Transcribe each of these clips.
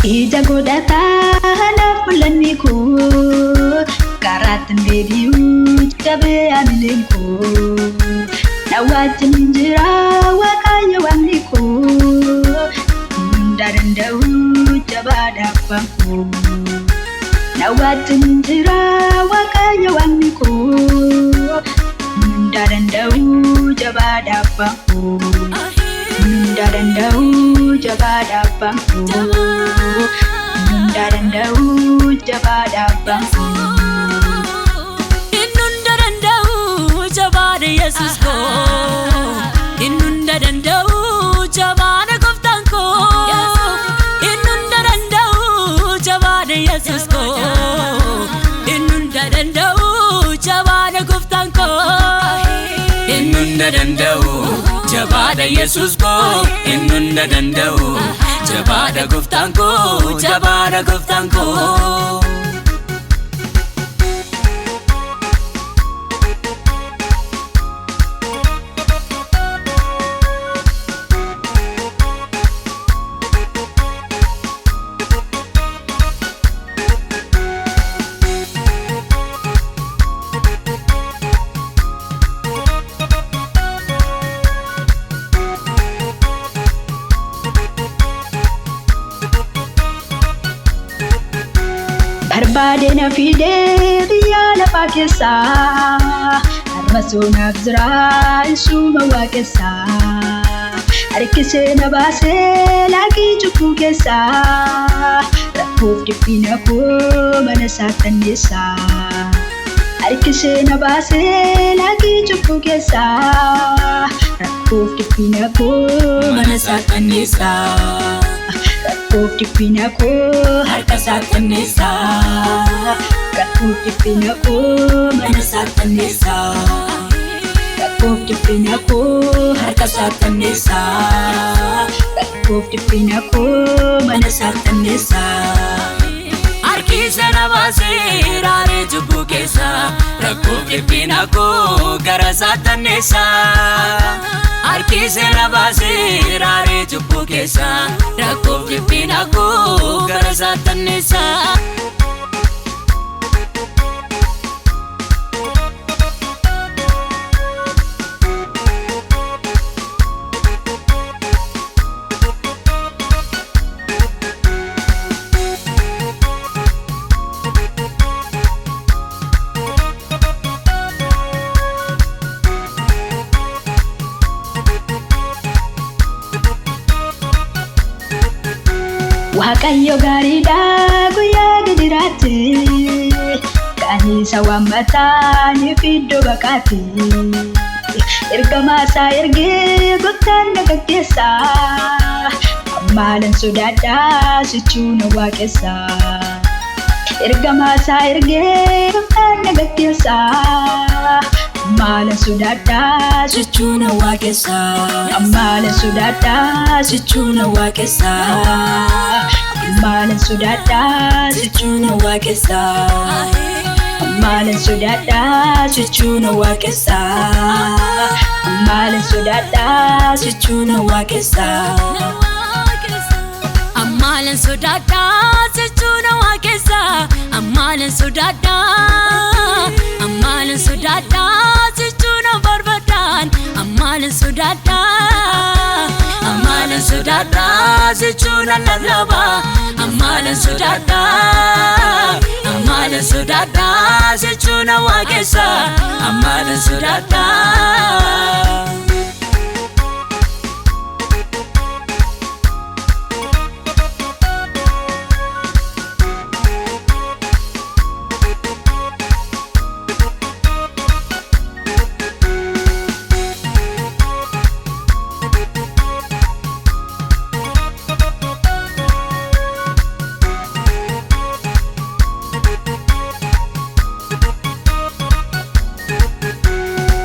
ija godhataa naaf mul'anni koo karaatti hin deebi'u jabee amileen koo na wajjin jira waaqayyo waaqni koo hunda danda'u jabaadhaaf abbaan koo na wajjin jira waaqayyo waaqni koo hunda danda'u jabaadhaaf abbaan koo hunda danda'u jabaadhaaf abbaan koo hunda danda'u jabaadhaaf abbaan koo hunda danda'u jabaadha Yesuus koo hunda danda'u jabaadha gooftaan koo hunda danda'u jabaadha Yesuus koo hunda danda'u jabaadha gooftaan koo hunda danda'u jabaadha Yesuus koo hunda danda'u jabaadha gooftaan koo jabaadha gooftaan koo barbaade na fidee biyya lafaa keessaa harmasoo naaf jira isuma waaqessaa harkisee na baasee laaqii cubbuu keessaa rakkoof dhiphina koo mana saatanneessaa harkisee na baasee laaqii cubbuu keessaa rakkoof dhiphina koo mana saatanneessaa rakkoof dhiphina koo harka saatanneessaa rakkoof dhiphina koo mana saatanneessaa rakkoof dhiphina koo harka saatanneessaa rakkoof dhiphina koo mana saatanneessaa harkisa na baasee raaree cubbuu keessaa rakkoof dhiphina koo gara saatanneessaa harkisa na baasee raaree cubbuu keessaa rakkoof dhiphina koo gara saatanneessaa waaqayyo gaariidha guyyaa gidiraatti kanisa waammataa ni fiddoo baqaatti ergamaa isaa ergee gooftaan na gaggeessaa ammaalan sodaadhaa sichuu na waaqessaa ergamaa isaa ergee gooftaan na gaggeessaa ammaalan sodaadhaa sichuu na waaqessaa ammaalan sodaadhaa sichuu na waaqessaa ammaalan sodaadhaa sichuu na waaqessaa ammaalan sodaadhaa sichuu na waaqessaa ammaalan sodaadhaa sichuu na waaqessaa ammalan sodaadhaa sichuu na waaqessaa ammalan sodaadhaa sichuu na barbaadan ammalan sodaadhaa sichuu na lallabaa ammalan sodaadhaa sichuu na waaqessaa ammalan sodaadhaa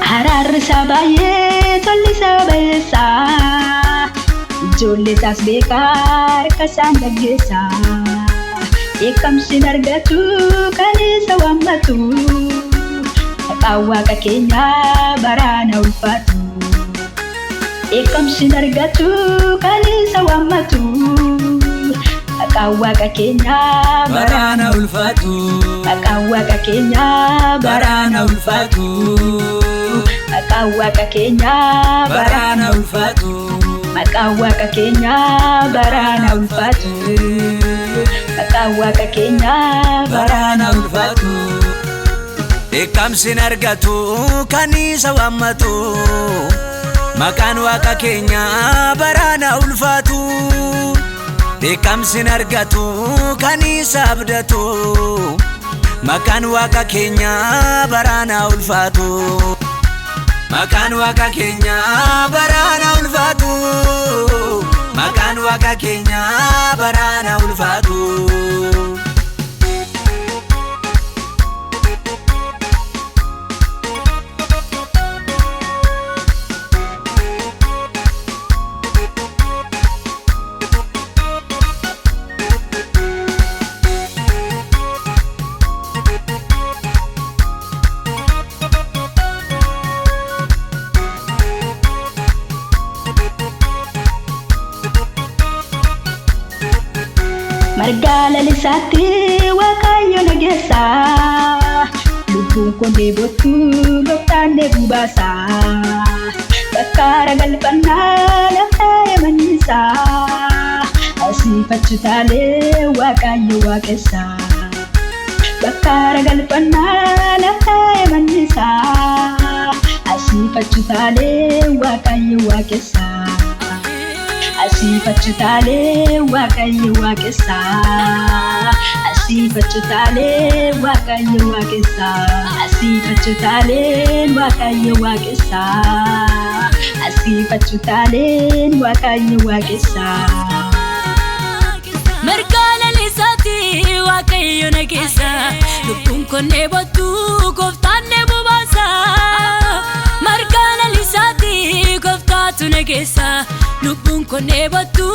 Hararsa baay'ee tolisa baay'eessaa ijoollee isaas beekaa kasaan gaggeessaa eekamsin argatu kan isa waammatu maqaan waaqa keenyaa baraana ulfaatu eekamsin argatu kan isa waammatu maqaan waaqa keenyaa baraana ulfaatu maqaan waaqa keenyaa baraana ulfaatu maqaan waaqa keenyaa baraana ulfaatu maqaan waaqa keenyaa baraana ulfaatu maqaan waaqa keenyaa baraana ulfaatu eekamsin argatu kan isa waammatu maqaan waaqa keenyaa baraana ulfaatu eekamsin argatu kan isa abdatu maqaan waaqa keenyaa baraana ulfaatu maqaan waaqa keenyaa baraana ulfaatu maqaan waaqa keenyaa baraana ulfaatu Margala lisati wakayo nagesa lubbuun kun deebotu gooftaan deebuu baasa bakkaara galfannaa lafee manniisa asiifachu taalee waaqayyo waaqessa bakkaara galfannaa lafee manniisa asiifachu taalee waaqayyo waaqessa asiifachu taalee waaqayyo waaqessa asiifachu taalee waaqayyo waaqessa asiifachu taalee waaqayyo waaqessa asiifachu taalee waaqayyo waaqessa Margala lisati waaqayyo nageessa lubbuun kun dheebotu gooftaan deebuu baasa Margala lisati gooftaatu nageessa lubbuun kun dheebotu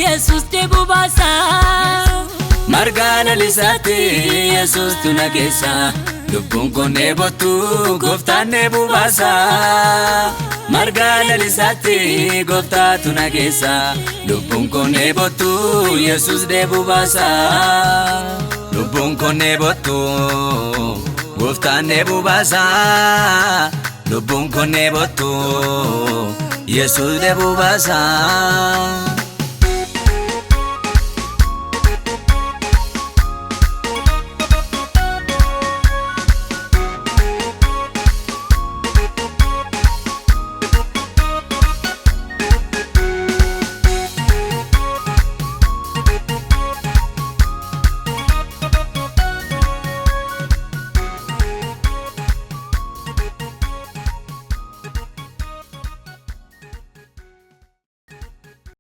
Yesuus deebuu baasa Margala lisati Yesuus tu nageessa lubbuun kun dheebotu gooftaan deebuu baasa Margala lisati gooftaatu nageessa lubbuun kun dheebotu Yesuus deebuu baasa lubbuun kun dheebotu gooftaan deebuu baasa lubbuun kun dheebotu Yesuus deebuu baasa